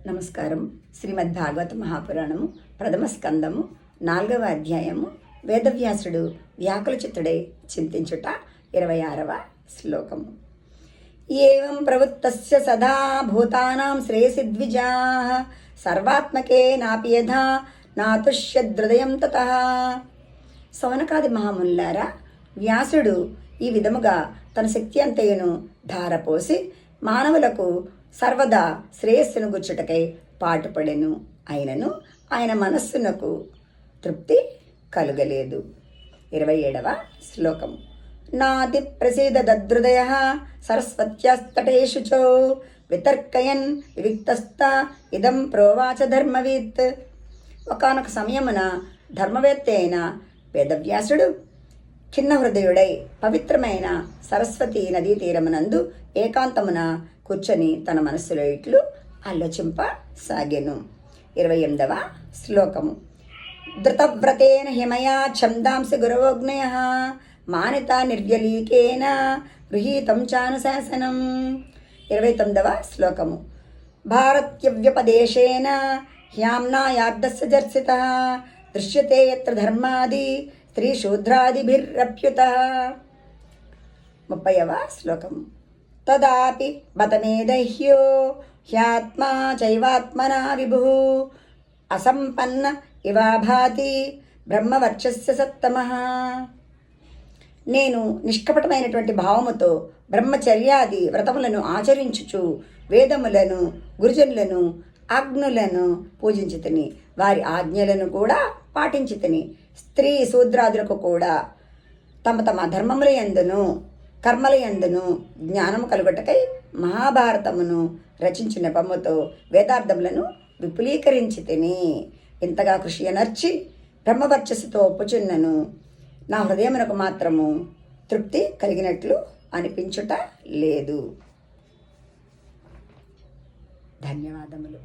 నమస్కారం. శ్రీమద్భాగవత మహాపురాణము ప్రథమ స్కందము 4వ అధ్యాయము. వేదవ్యాసుడు వ్యాకులచిత్తుడై చింతించుట 26వ శ్లోకము. ఏవం ప్రవృత్తస్య సదా భూతానాం శ్రేయసి ద్విజాః సర్వాత్మకే నాపి యథా నాతుష్యదృదయం తతః. సౌనకాది మహామునులారా, వ్యాసుడు ఈ విధముగా తన శక్తి అంతయును ధారపోసి మానవులకు సర్వదా శ్రేయస్సును గుచ్చుటకై పాటుపడెను. అయినను ఆయన మనస్సునకు తృప్తి కలుగలేదు. 27వ శ్లోకము. నాతి ప్రసీద దద్రుదయ సరస్వత్యాస్తటేషు చో వితర్కయన్ వివిక్తస్థ ఇదం ప్రోవాచ ధర్మవేత్. ఒకానొక సమయమున ధర్మవేత్త అయిన వేదవ్యాసుడు ఖిన్న హృదయుడై పవిత్రమైన సరస్వతి నదీ తీరమునందు ఏకాంతమున కూర్చొని తన మనస్సులో ఇట్లు ఆలోచింపసాగెను. 28వ శ్లోకము. ధృతవ్రతేన హిమయా ఛందాంసి గురవోగ్నయ మానిత నిర్వ్యలీకేన గృహీతం చానుశాసనం. 29వ శ్లోకము. భారత్యవ్యపదేశేన హ్యామ్నాయార్ధస్య జర్సితః దృశ్యతే యత్ర ధర్మాది స్త్రీశూద్రాదిభిరప్యుతః. 30వ శ్లోకము. తదాపి బతమేదహ్యో హ్యాత్మా చైవాత్మనా విభుః అసంపన్న ఇవాభాతి బ్రహ్మవర్చస్య సత్తమః. నేను నిష్కపటమైనటువంటి భావముతో బ్రహ్మచర్యాది వ్రతములను ఆచరించుచు వేదములను గురుజనులను ఆజ్ఞులను పూజించితిని, వారి ఆజ్ఞలను కూడా పాటించితిని. స్త్రీ శూద్రాదులకు కూడా తమ తమ ధర్మముల యందును కర్మల యందును జ్ఞానము కలుగుటకై మహాభారతమును రచించిన నెపముతో వేదార్థములను విపులీకరించి తిని ఇంతగా కృషి అనర్చి బ్రహ్మవర్చస్సుతో ఒప్పుచున్నను నా హృదయమునకు మాత్రము తృప్తి కలిగినట్లు అనిపించుట లేదు. ధన్యవాదములు.